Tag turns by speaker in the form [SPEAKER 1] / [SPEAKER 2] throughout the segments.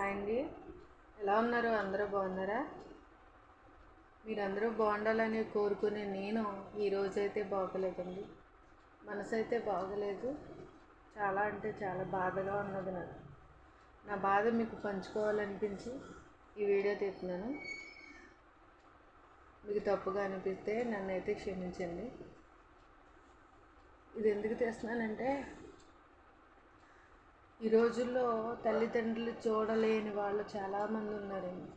[SPEAKER 1] Hi అండి, ఎలా ఉన్నారు? అందరూ బాగున్నారా? మీరందరూ బాగుండాలని కోరుకునే నేను ఈరోజైతే బాగోలేదండి. మనసు అయితే బాగోలేదు. చాలా అంటే చాలా బాధగా ఉన్నది. నా బాధ మీకు పంచుకోవాలనిపించి ఈ వీడియో తీస్తున్నాను. మీకు తప్పుగా అనిపిస్తే నన్ను అయితే క్షమించండి. ఇది ఎందుకు తీస్తున్నానంటే, ఈ రోజుల్లో తల్లిదండ్రులు చూడలేని వాళ్ళు చాలామంది ఉన్నారండి.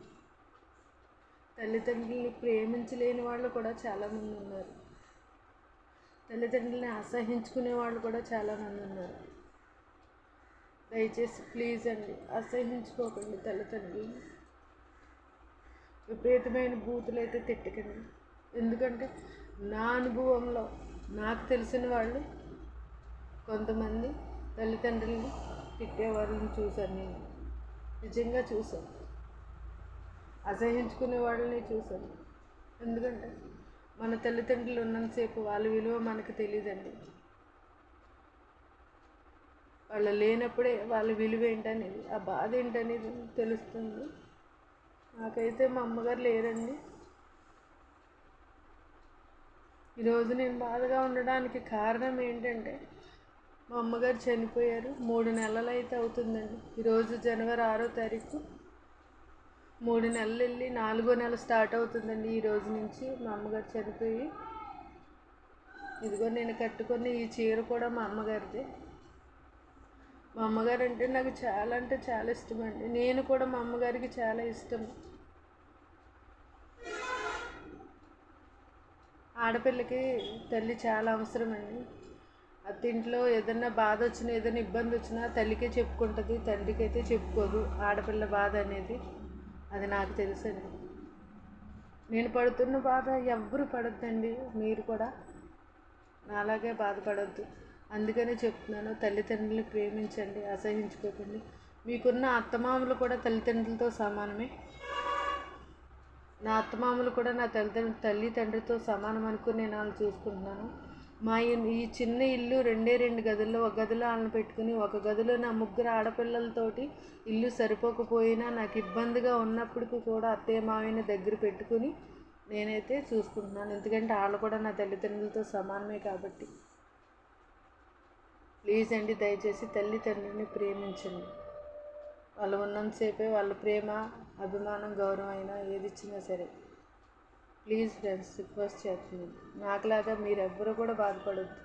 [SPEAKER 1] తల్లిదండ్రులని ప్రేమించలేని వాళ్ళు కూడా చాలామంది ఉన్నారు. తల్లిదండ్రులని అసహించుకునే వాళ్ళు కూడా చాలామంది ఉన్నారు. దయచేసి ప్లీజ్ అండి, అసహించుకోకండి తల్లిదండ్రులని. విపరీతమైన బూతులు అయితే తిట్టకండి. ఎందుకంటే నా అనుభవంలో నాకు తెలిసిన వాళ్ళు కొంతమంది తల్లిదండ్రులని తిట్టే వాళ్ళని చూశాను. నేను నిజంగా చూశాను. అసహించుకునే వాళ్ళని చూశాను. ఎందుకంటే మన తల్లిదండ్రులు ఉన్నంతసేపు వాళ్ళ విలువ మనకు తెలియదండి. వాళ్ళు లేనప్పుడే వాళ్ళ విలువ ఏంటనేది, ఆ బాధ ఏంటనేది తెలుస్తుంది. నాకైతే మా అమ్మగారు లేరండి. ఈరోజు నేను బాధగా ఉండడానికి కారణం ఏంటంటే, మా అమ్మగారు చనిపోయారు. 3 నెలలు అయితే అవుతుందండి. ఈరోజు జనవరి 6వ తారీఖు. 3 నెలలు వెళ్ళి 4వ నెల స్టార్ట్ అవుతుందండి ఈ రోజు నుంచి. మా అమ్మగారు చనిపోయి, ఇదిగో నేను కట్టుకున్న ఈ చీర కూడా మా అమ్మగారిదే. మా అమ్మగారు అంటే నాకు చాలా అంటే చాలా ఇష్టం అండి. నేను కూడా మా అమ్మగారికి చాలా ఇష్టం. ఆడపిల్లకి తల్లి చాలా అవసరం అండి. అత్తింట్లో ఏదైనా బాధ వచ్చినా, ఏదైనా ఇబ్బంది వచ్చినా తల్లికే చెప్పుకుంటుంది, తండ్రికి అయితే చెప్పుకోదు ఆడపిల్ల బాధ అనేది. అది నాకు తెలుసండి. నేను పడుతున్న బాధ ఎవ్వరు పడద్దండి. మీరు కూడా నాలాగే బాధపడద్దు. అందుకనే చెప్తున్నాను, తల్లిదండ్రులని ప్రేమించండి, అసహించుకోకండి. మీకున్న అత్తమామలు కూడా తల్లిదండ్రులతో సమానమే. నా అత్తమామలు కూడా నా తల్లిదండ్రితో సమానం అనుకుని నేను వాళ్ళని చూసుకుంటున్నాను. మా ఈ చిన్న ఇల్లు 2 గదుల్లో, ఒక గదిలో వాళ్ళని పెట్టుకుని, ఒక గదిలో నా 3 ఆడపిల్లలతోటి ఇల్లు సరిపోకపోయినా నాకు ఇబ్బందిగా ఉన్నప్పటికీ కూడా అత్తయ్య మావయ్యని దగ్గర పెట్టుకుని నేనైతే చూసుకుంటున్నాను. ఎందుకంటే వాళ్ళు కూడా నా తల్లిదండ్రులతో సమానమే కాబట్టి. ప్లీజ్ అండి, దయచేసి తల్లిదండ్రులని ప్రేమించండి. వాళ్ళు ఉన్నంతసేపే వాళ్ళ ప్రేమ, అభిమానం, గౌరవం అయినా ఏది ఇచ్చినా సరే. ప్లీజ్ ఫ్రెండ్స్, రిక్వెస్ట్ చేస్తున్నాను. నాకులాగా మీరెవ్వరూ కూడా బాధపడద్దు.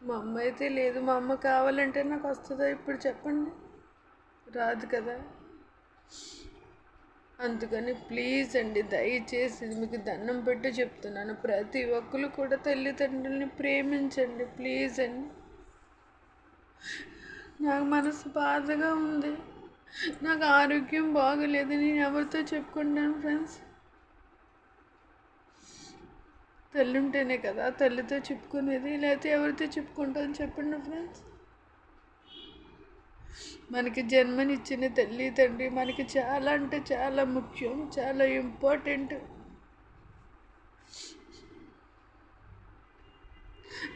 [SPEAKER 1] మా అమ్మ అయితే లేదు. మా అమ్మ కావాలంటే నాకు వస్తుందా ఇప్పుడు చెప్పండి? రాదు కదా. అందుకని ప్లీజ్ అండి, దయచేసి మీకు దండం పెట్టి చెప్తున్నాను, ప్రతి ఒక్కరు కూడా తల్లిదండ్రులని ప్రేమించండి. ప్లీజ్ అండి. నాకు మనసు బాధగా ఉంది. నాకు ఆరోగ్యం బాగలేదు. నేను ఎవరితో చెప్పుకుంటాను ఫ్రెండ్స్? తల్లి ఉంటేనే కదా తల్లితో చెప్పుకునేది, లేకపోతే ఎవరితో చెప్పుకుంటాను చెప్పండి ఫ్రెండ్స్? మనకి జన్మనిచ్చిన తల్లి తండ్రి మనకి చాలా అంటే చాలా ముఖ్యం, చాలా ఇంపార్టెంట్.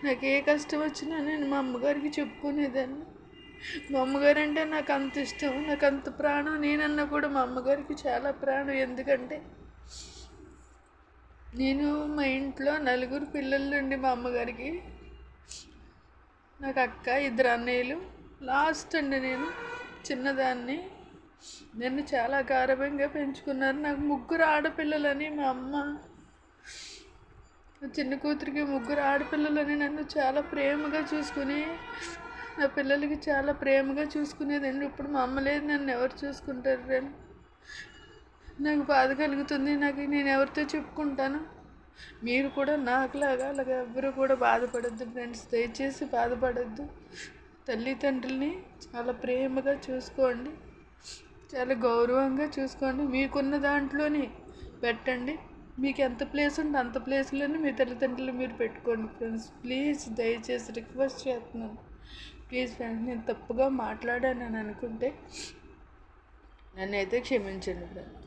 [SPEAKER 1] నాకు ఏ కష్టం వచ్చినా నేను మా అమ్మగారికి చెప్పుకునేదాన్ని. మా అమ్మగారు అంటే నాకు అంత ఇష్టం, నాకు అంత ప్రాణం. నేనన్నా కూడా మా అమ్మగారికి చాలా ప్రాణం. ఎందుకంటే నేను మా ఇంట్లో 4 పిల్లలండి. మా అమ్మగారికి నాకు అక్క, 2 అన్నయ్యలు, లాస్ట్ అండి నేను చిన్నదాన్ని. నన్ను చాలా గారాబంగా పెంచుకున్నారు. నాకు 3 ఆడపిల్లలని మా అమ్మ, చిన్న కూతురికి 3 ఆడపిల్లలని నన్ను చాలా ప్రేమగా చూసుకుని, నా పిల్లలకి చాలా ప్రేమగా చూసుకునేదండి. ఇప్పుడు మా అమ్మ లేదు, నన్ను ఎవరు చూసుకుంటారు రండి? నాకు బాధ కలుగుతుంది. నేను ఎవరితో చెప్పుకుంటాను? మీరు కూడా నాకులాగా అలాగే ఎవ్వరూ కూడా బాధపడద్దు ఫ్రెండ్స్. దయచేసి బాధపడద్దు. తల్లిదండ్రుల్ని చాలా ప్రేమగా చూసుకోండి, చాలా గౌరవంగా చూసుకోండి. మీకున్న దాంట్లోనే పెట్టండి. మీకు ఎంత ప్లేస్ ఉంటే అంత ప్లేస్లోనే మీ తల్లిదండ్రులు మీరు పెట్టుకోండి ఫ్రెండ్స్. ప్లీజ్ దయచేసి రిక్వెస్ట్ చేస్తున్నాను. ప్లీజ్ ఫ్రెండ్స్, నేను తప్పుగా మాట్లాడానని అనుకుంటే నన్ను అయితే క్షమించండి ఫ్రెండ్స్.